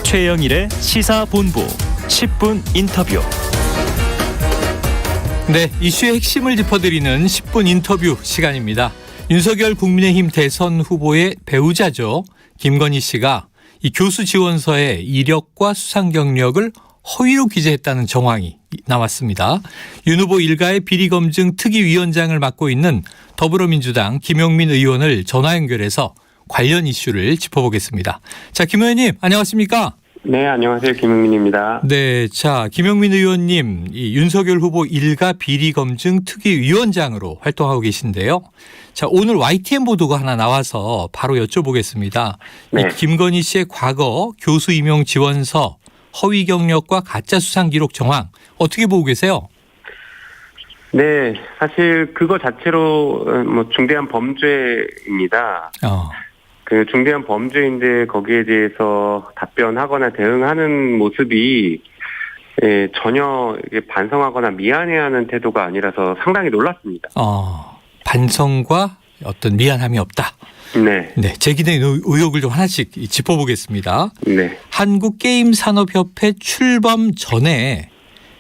최영일의 시사본부 10분 인터뷰. 네, 이슈의 핵심을 짚어드리는 10분 인터뷰 시간입니다. 윤석열 국민의힘 대선 후보의 배우자죠. 김건희 씨가 이 교수 지원서에 이력과 수상 경력을 허위로 기재했다는 정황이 나왔습니다. 윤 후보 일가의 비리검증 특위위원장을 맡고 있는 더불어민주당 김용민 의원을 전화 연결해서 관련 이슈를 짚어보겠습니다. 자, 김 의원님 안녕하십니까? 네, 안녕하세요. 김용민입니다. 네, 자, 김용민 의원님, 이 윤석열 후보 일가 비리검증 특위위원장으로 활동하고 계신데요. 자, 오늘 YTN 보도가 하나 나와서 바로 여쭤보겠습니다. 네. 이 김건희 씨의 과거 교수 임용 지원서, 허위 경력과 가짜 수상 기록 정황 어떻게 보고 계세요? 네, 사실 그거 자체로 뭐 중대한 범죄입니다. 그 중대한 범죄인데 거기에 대해서 답변하거나 대응하는 모습이 전혀 반성하거나 미안해하는 태도가 아니라서 상당히 놀랐습니다. 반성과 어떤 미안함이 없다. 네. 네, 제기된 의혹을 좀 하나씩 짚어보겠습니다. 네. 한국게임산업협회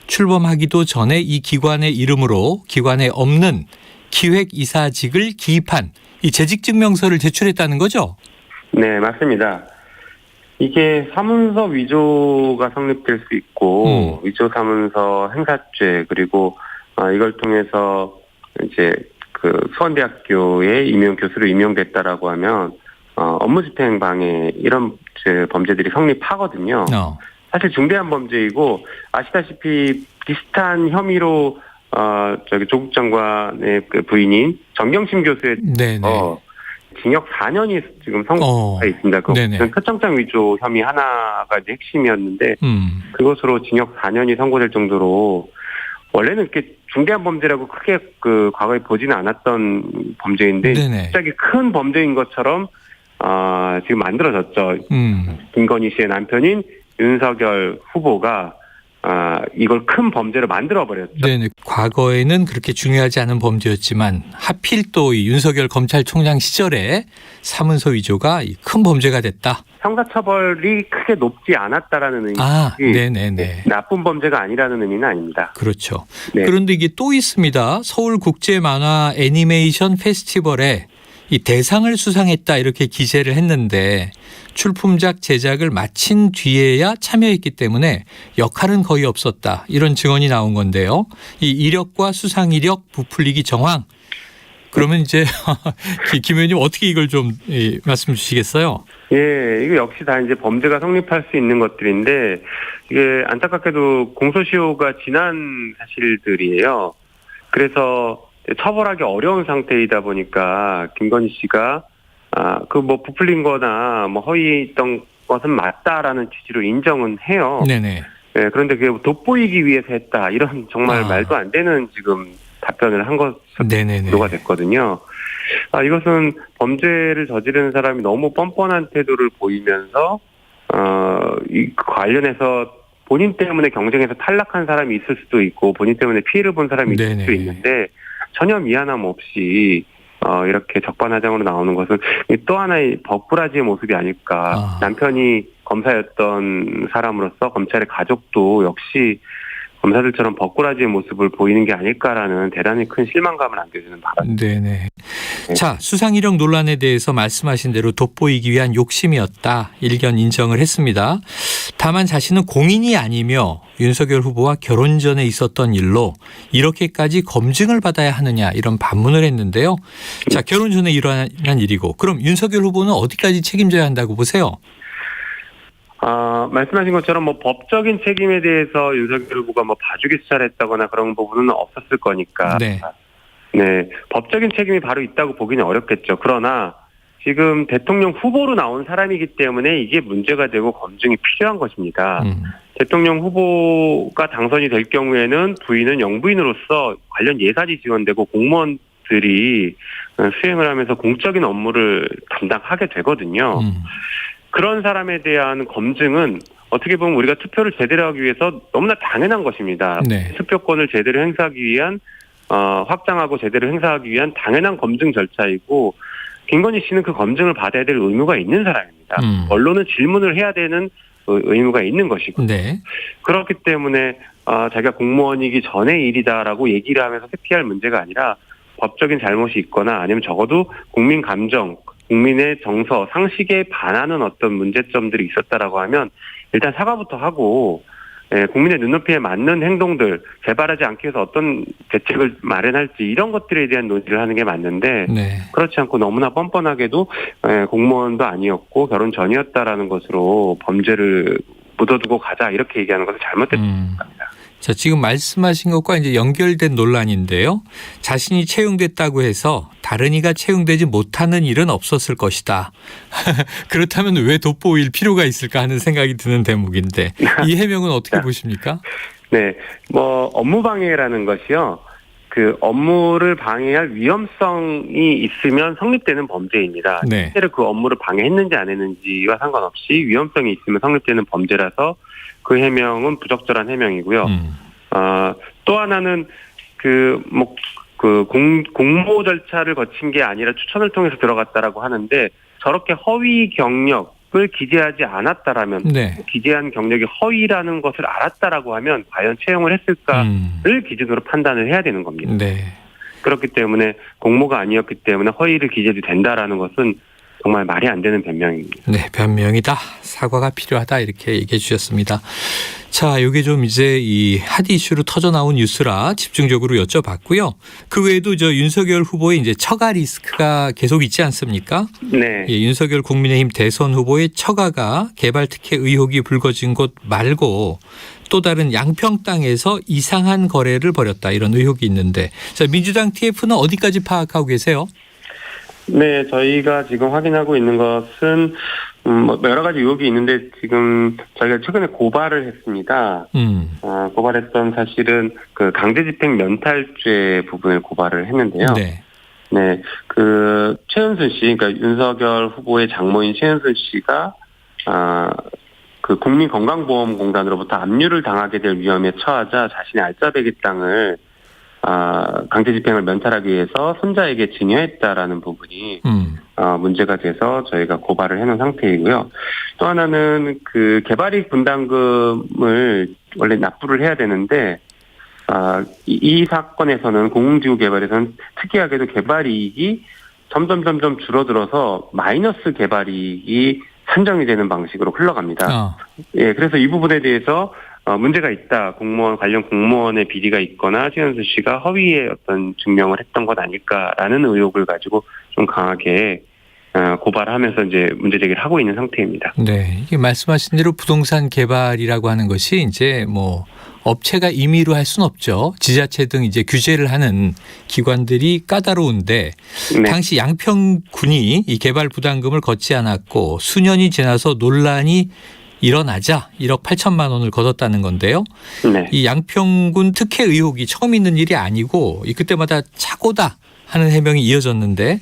출범하기도 전에 이 기관의 이름으로 기관에 없는 기획이사직을 기입한 이 재직증명서를 제출했다는 거죠? 네, 맞습니다. 이게 사문서 위조가 성립될 수 있고 위조 사문서 행사죄 그리고 이걸 통해서 이제 그 수원대학교에 임용 교수로 임용됐다라고 하면 업무집행 방해 이런 범죄들이 성립하거든요. 사실 중대한 범죄이고 아시다시피 비슷한 혐의로 조국 장관의 그 부인인 정경심 교수의 징역 4년이 지금 선고가 있습니다. 그 표창장 위조 혐의 하나가 이제 핵심이었는데 그것으로 징역 4년이 선고될 정도로 원래는 이렇게 중대한 범죄라고 크게 그 과거에 보지는 않았던 범죄인데 갑자기 큰 범죄인 것처럼 지금 만들어졌죠. 김건희 씨의 남편인 윤석열 후보가 이걸 큰 범죄로 만들어버렸죠. 네네. 과거에는 그렇게 중요하지 않은 범죄였지만 하필 또 이 윤석열 검찰총장 시절에 사문서 위조가 큰 범죄가 됐다. 형사처벌이 크게 높지 않았다라는 의미지 나쁜 범죄가 아니라는 의미는 아닙니다. 그렇죠. 네. 그런데 이게 또 있습니다. 서울국제만화 애니메이션 페스티벌에 이 대상을 수상했다 이렇게 기재를 했는데 출품작 제작을 마친 뒤에야 참여했기 때문에 역할은 거의 없었다. 이런 증언이 나온 건데요. 이 이력과 수상 이력 부풀리기 정황. 그러면 이제 김 의원님 어떻게 이걸 좀 말씀 주시겠어요? 예, 이거 역시 다 이제 범죄가 성립할 수 있는 것들인데 이게 안타깝게도 공소시효가 지난 사실들이에요. 그래서 처벌하기 어려운 상태이다 보니까 김건희 씨가 그 뭐 부풀린 거나 뭐 허위했던 것은 맞다라는 취지로 인정은 해요. 네네. 네, 그런데 그게 돋보이기 위해서 했다. 이런 정말 말도 안 되는 지금 답변을 한 것으로가 됐거든요. 이것은 범죄를 저지르는 사람이 너무 뻔뻔한 태도를 보이면서 이 관련해서 본인 때문에 경쟁에서 탈락한 사람이 있을 수도 있고 본인 때문에 피해를 본 사람이 있을 수도 있는데 전혀 미안함 없이 이렇게 적반하장으로 나오는 것은 또 하나의 버꾸라지의 모습이 아닐까. 남편이 검사였던 사람으로서 검찰의 가족도 역시 검사들처럼 버꾸라지의 모습을 보이는 게 아닐까라는 대단히 큰 실망감을 안겨주는 바람입니다. 네네. 자, 수상 이력 논란에 대해서 말씀하신 대로 돋보이기 위한 욕심이었다. 일견 인정을 했습니다. 다만 자신은 공인이 아니며 윤석열 후보와 결혼 전에 있었던 일로 이렇게까지 검증을 받아야 하느냐 이런 반문을 했는데요. 자, 결혼 전에 일어난 일이고 그럼 윤석열 후보는 어디까지 책임져야 한다고 보세요? 말씀하신 것처럼 뭐 법적인 책임에 대해서 윤석열 후보가 뭐 봐주기 수사를 했다거나 그런 부분은 없었을 거니까. 네, 법적인 책임이 바로 있다고 보기는 어렵겠죠. 그러나 지금 대통령 후보로 나온 사람이기 때문에 이게 문제가 되고 검증이 필요한 것입니다. 대통령 후보가 당선이 될 경우에는 부인은 영부인으로서 관련 예산이 지원되고 공무원들이 수행을 하면서 공적인 업무를 담당하게 되거든요. 그런 사람에 대한 검증은 어떻게 보면 우리가 투표를 제대로 하기 위해서 너무나 당연한 것입니다. 투표권을 제대로 행사하기 위한 확장하고 제대로 행사하기 위한 당연한 검증 절차이고 김건희 씨는 그 검증을 받아야 될 의무가 있는 사람입니다. 언론은 질문을 해야 되는 의무가 있는 것이고 네. 그렇기 때문에 자기가 공무원이기 전의 일이다라고 얘기를 하면서 회피할 문제가 아니라 법적인 잘못이 있거나 아니면 적어도 국민 감정, 국민의 정서, 상식에 반하는 어떤 문제점들이 있었다라고 하면 일단 사과부터 하고 국민의 눈높이에 맞는 행동들, 재발하지 않기 위해서 어떤 대책을 마련할지 이런 것들에 대한 논의를 하는 게 맞는데 네. 그렇지 않고 너무나 뻔뻔하게도 공무원도 아니었고 결혼 전이었다라는 것으로 범죄를 묻어두고 가자 이렇게 얘기하는 것은 잘못됐다고 생각합니다. 자, 지금 말씀하신 것과 이제 연결된 논란인데요. 자신이 채용됐다고 해서 다른 이가 채용되지 못하는 일은 없었을 것이다. 그렇다면 왜 돋보일 필요가 있을까 하는 생각이 드는 대목인데 이 해명은 어떻게 보십니까? 네, 업무방해라는 것이요. 그 업무를 방해할 위험성이 있으면 성립되는 범죄입니다. 네. 실제로 그 업무를 방해했는지 안 했는지와 상관없이 위험성이 있으면 성립되는 범죄라서 그 해명은 부적절한 해명이고요. 또 하나는 공모 절차를 거친 게 아니라 추천을 통해서 들어갔다라고 하는데 저렇게 허위 경력을 기재하지 않았다라면 네. 기재한 경력이 허위라는 것을 알았다라고 하면 과연 채용을 했을까를 기준으로 판단을 해야 되는 겁니다. 네. 그렇기 때문에 공모가 아니었기 때문에 허위를 기재도 된다라는 것은 정말 말이 안 되는 변명입니다. 네, 변명이다. 사과가 필요하다. 이렇게 얘기해 주셨습니다. 자, 이게 좀 이제 이 핫 이슈로 터져 나온 뉴스라 집중적으로 여쭤봤고요. 그 외에도 윤석열 후보의 이제 처가 리스크가 계속 있지 않습니까? 네. 예, 윤석열 국민의힘 대선 후보의 처가가 개발 특혜 의혹이 불거진 곳 말고 또 다른 양평 땅에서 이상한 거래를 벌였다. 이런 의혹이 있는데, 자, 민주당 TF는 어디까지 파악하고 계세요? 네, 저희가 지금 확인하고 있는 것은 여러 가지 의혹이 있는데 지금 저희가 최근에 고발을 했습니다. 고발했던 사실은 그 강제집행 면탈죄 부분을 고발을 했는데요. 네. 네, 그 최은순 씨, 그러니까 윤석열 후보의 장모인 최은순 씨가 그 국민건강보험공단으로부터 압류를 당하게 될 위험에 처하자 자신의 알짜배기 땅을 강제집행을 면탈하기 위해서 손자에게 증여했다라는 부분이 문제가 돼서 저희가 고발을 해놓은 상태이고요. 또 하나는 그 개발이익 분담금을 원래 납부를 해야 되는데 이 사건에서는 공공지구 개발에서는 특이하게도 개발이익이 점점 줄어들어서 마이너스 개발이익이 산정이 되는 방식으로 흘러갑니다. 예, 그래서 이 부분에 대해서 문제가 있다. 관련 공무원의 비리가 있거나 최은수 씨가 허위의 어떤 증명을 했던 것 아닐까라는 의혹을 가지고 좀 강하게 고발하면서 이제 문제 제기를 하고 있는 상태입니다. 네, 이게 말씀하신 대로 부동산 개발이라고 하는 것이 이제 업체가 임의로 할 수는 없죠. 지자체 등 이제 규제를 하는 기관들이 까다로운데 네. 당시 양평군이 이 개발 부담금을 걷지 않았고 수년이 지나서 논란이 일어나자 1억 8천만 원을 걷었다는 건데요. 네. 이 양평군 특혜 의혹이 처음 있는 일이 아니고 그때마다 착오다 하는 해명이 이어졌는데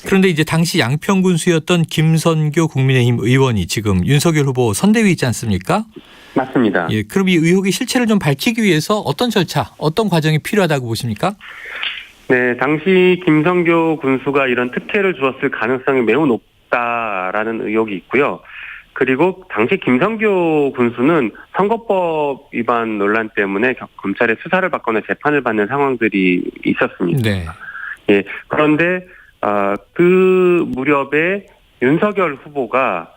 그런데 이제 당시 양평군수였던 김선교 국민의힘 의원이 지금 윤석열 후보 선대위 있지 않습니까? 맞습니다. 예, 그럼 이 의혹의 실체를 좀 밝히기 위해서 어떤 절차, 어떤 과정이 필요하다고 보십니까? 네, 당시 김선교 군수가 이런 특혜를 주었을 가능성이 매우 높다라는 의혹이 있고요. 그리고 당시 김선교 군수는 선거법 위반 논란 때문에 검찰의 수사를 받거나 재판을 받는 상황들이 있었습니다. 네. 예, 그런데 그 무렵에 윤석열 후보가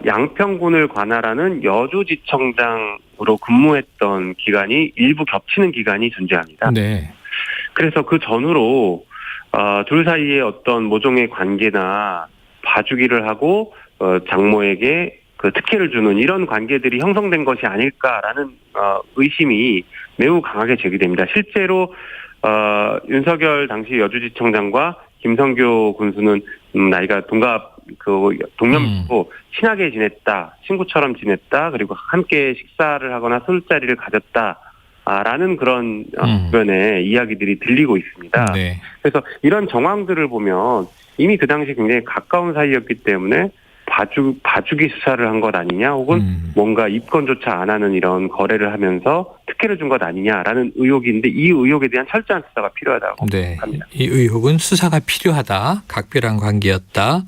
양평군을 관할하는 여주지청장으로 근무했던 기간이 일부 겹치는 기간이 존재합니다. 네. 그래서 그 전후로 둘 사이에 어떤 모종의 관계나 봐주기를 하고 장모에게 그 특혜를 주는 이런 관계들이 형성된 것이 아닐까라는 의심이 매우 강하게 제기됩니다. 실제로 윤석열 당시 여주지청장과 김선교 군수는 나이가 동년이고 친하게 지냈다, 친구처럼 지냈다, 그리고 함께 식사를 하거나 술자리를 가졌다라는 그런 주변의 이야기들이 들리고 있습니다. 네. 그래서 이런 정황들을 보면 이미 그 당시 굉장히 가까운 사이였기 때문에 봐주기 수사를 한 것 아니냐, 혹은 뭔가 입건조차 안 하는 이런 거래를 하면서 특혜를 준 것 아니냐라는 의혹인데 이 의혹에 대한 철저한 수사가 필요하다고 네. 생각합니다. 이 의혹은 수사가 필요하다. 각별한 관계였다.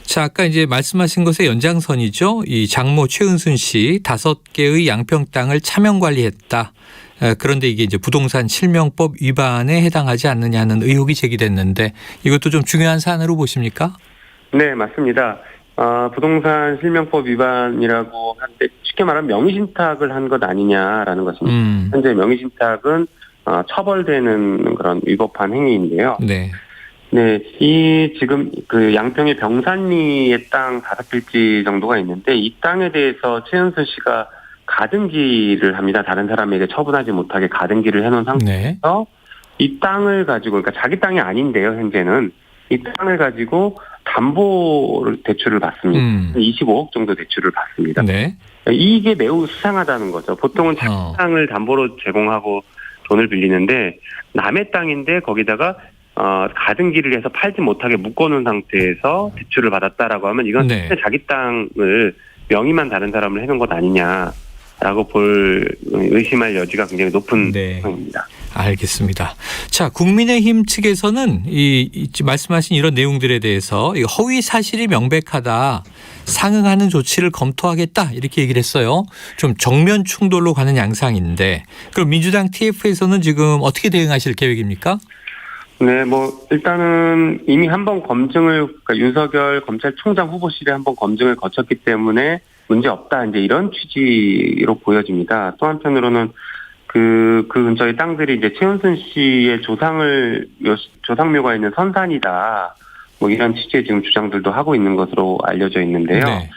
자, 아까 이제 말씀하신 것의 연장선이죠. 이 장모 최은순 씨 5개의 양평 땅을 차명 관리했다. 그런데 이게 이제 부동산 실명법 위반에 해당하지 않느냐는 의혹이 제기됐는데 이것도 좀 중요한 사안으로 보십니까? 네, 맞습니다. 부동산 실명법 위반이라고 하는데 쉽게 말하면 명의신탁을 한 것 아니냐라는 것입니다. 현재 명의신탁은 처벌되는 그런 위법한 행위인데요. 네. 네, 이 지금 그 양평의 병산리의 땅 5필지 정도가 있는데 이 땅에 대해서 최은순 씨가 가등기를 합니다. 다른 사람에게 처분하지 못하게 가등기를 해놓은 상태에서 네. 이 땅을 가지고 그러니까 자기 땅이 아닌데요. 현재는 이 땅을 가지고 담보를 대출을 받습니다. 25억 정도 대출을 받습니다. 네. 이게 매우 수상하다는 거죠. 보통은 자기 땅을 담보로 제공하고 돈을 빌리는데 남의 땅인데 거기다가 가등기를 해서 팔지 못하게 묶어놓은 상태에서 대출을 받았다라고 하면 이건 네. 자기 땅을 명의만 다른 사람을 해놓은 것 아니냐라고 의심할 여지가 굉장히 높은 네. 상황입니다. 알겠습니다. 자, 국민의힘 측에서는 이 말씀하신 이런 내용들에 대해서 허위 사실이 명백하다. 상응하는 조치를 검토하겠다. 이렇게 얘기를 했어요. 좀 정면 충돌로 가는 양상인데 그럼 민주당 TF에서는 지금 어떻게 대응하실 계획입니까? 네, 일단은 이미 한번 그러니까 윤석열 검찰총장 후보실에 한번 검증을 거쳤기 때문에 문제 없다. 이제 이런 취지로 보여집니다. 또 한편으로는 그 근처의 땅들이 이제 최은순 씨의 조상묘가 있는 선산이다. 이런 취지의 지금 주장들도 하고 있는 것으로 알려져 있는데요. 네.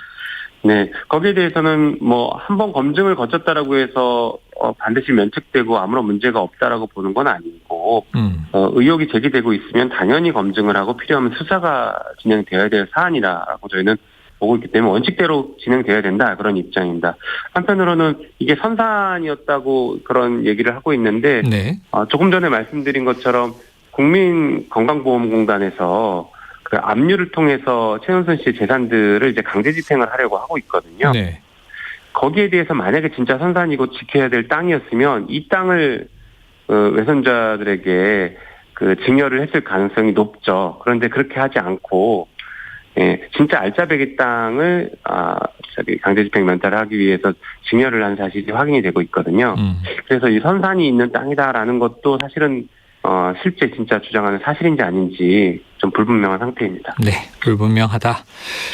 네, 거기에 대해서는 한번 검증을 거쳤다라고 해서 반드시 면책되고 아무런 문제가 없다라고 보는 건 아니고 의혹이 제기되고 있으면 당연히 검증을 하고 필요하면 수사가 진행되어야 될 사안이라고 저희는 보고 있기 때문에 원칙대로 진행되어야 된다 그런 입장입니다. 한편으로는 이게 선산이었다고 그런 얘기를 하고 있는데 네. 조금 전에 말씀드린 것처럼 국민건강보험공단에서 그 압류를 통해서 최은순 씨의 재산들을 이제 강제집행을 하려고 하고 있거든요. 네. 거기에 대해서 만약에 진짜 선산이고 지켜야 될 땅이었으면 이 땅을 외손자들에게 증여를 했을 가능성이 높죠. 그런데 그렇게 하지 않고 진짜 알짜배기 땅을 강제집행 면탈을 하기 위해서 증여를 한 사실이 확인이 되고 있거든요. 그래서 이 선산이 있는 땅이다라는 것도 사실은 실제 진짜 주장하는 사실인지 아닌지 좀 불분명한 상태입니다. 네, 불분명하다.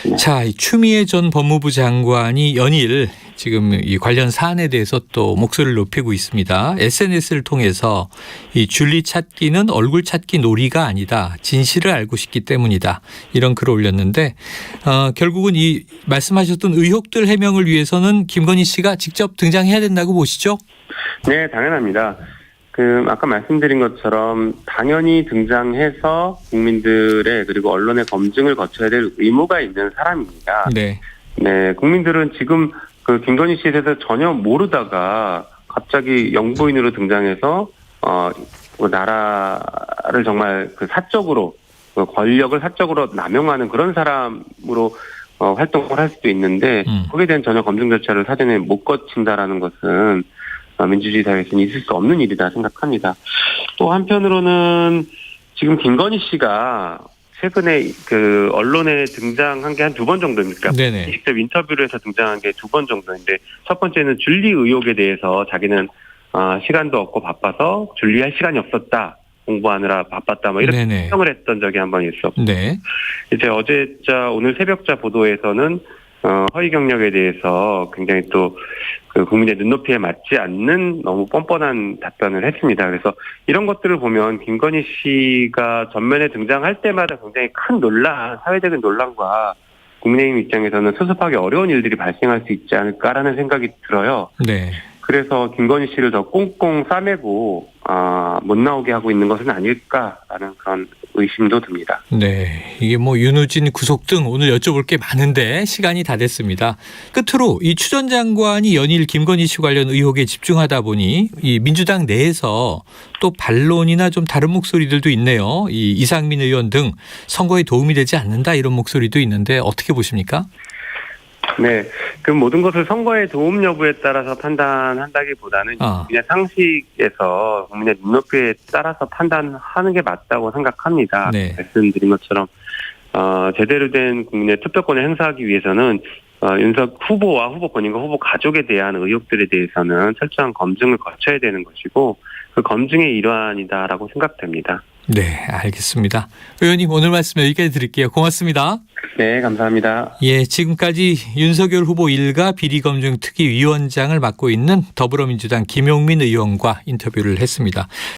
네. 자, 이 추미애 전 법무부 장관이 연일 지금 이 관련 사안에 대해서 또 목소리를 높이고 있습니다. SNS를 통해서 이 줄리 찾기는 얼굴 찾기 놀이가 아니다. 진실을 알고 싶기 때문이다. 이런 글을 올렸는데 결국은 이 말씀하셨던 의혹들 해명을 위해서는 김건희 씨가 직접 등장해야 된다고 보시죠? 네, 당연합니다. 아까 말씀드린 것처럼 당연히 등장해서 국민들의 그리고 언론의 검증을 거쳐야 될 의무가 있는 사람입니다. 네. 네, 국민들은 지금 김건희 씨에 대해서 전혀 모르다가 갑자기 영부인으로 등장해서 나라를 정말 사적으로 권력을 사적으로 남용하는 그런 사람으로 활동을 할 수도 있는데 거기에 대한 전혀 검증 절차를 사전에 못 거친다라는 것은 민주주의 사회에서는 있을 수 없는 일이다 생각합니다. 또 한편으로는 지금 김건희 씨가 최근에 언론에 등장한 게 한 2번 정도입니까? 네네. 직접 인터뷰를 해서 등장한 게 2번 정도인데 첫 번째는 줄리 의혹에 대해서 자기는 시간도 없고 바빠서 줄리할 시간이 없었다. 공부하느라 바빴다. 이렇게 설명을 했던 적이 한 번 있었고. 네. 이제 오늘 새벽자 보도에서는 허위 경력에 대해서 굉장히 또 국민의 눈높이에 맞지 않는 너무 뻔뻔한 답변을 했습니다. 그래서 이런 것들을 보면 김건희 씨가 전면에 등장할 때마다 굉장히 큰 사회적인 논란과 국민의힘 입장에서는 수습하기 어려운 일들이 발생할 수 있지 않을까라는 생각이 들어요. 네. 그래서 김건희 씨를 더 꽁꽁 싸매고 못 나오게 하고 있는 것은 아닐까라는 그런 의심도 듭니다. 네, 이게 윤우진 구속 등 오늘 여쭤볼 게 많은데 시간이 다 됐습니다. 끝으로 이 추 전 장관이 연일 김건희 씨 관련 의혹에 집중하다 보니 이 민주당 내에서 또 반론이나 좀 다른 목소리들도 있네요. 이 이상민 의원 등 선거에 도움이 되지 않는다 이런 목소리도 있는데 어떻게 보십니까? 네, 그 모든 것을 선거의 도움 여부에 따라서 판단한다기보다는 그냥 상식에서 국민의 눈높이에 따라서 판단하는 게 맞다고 생각합니다. 네. 말씀드린 것처럼 제대로 된 국민의 투표권을 행사하기 위해서는 윤석 후보와 후보 본인과 후보 가족에 대한 의혹들에 대해서는 철저한 검증을 거쳐야 되는 것이고 그 검증의 일환이다라고 생각됩니다. 네, 알겠습니다. 의원님 오늘 말씀 여기까지 드릴게요. 고맙습니다. 네, 감사합니다. 예, 지금까지 윤석열 후보 일가 비리검증특위위원장을 맡고 있는 더불어민주당 김용민 의원과 인터뷰를 했습니다.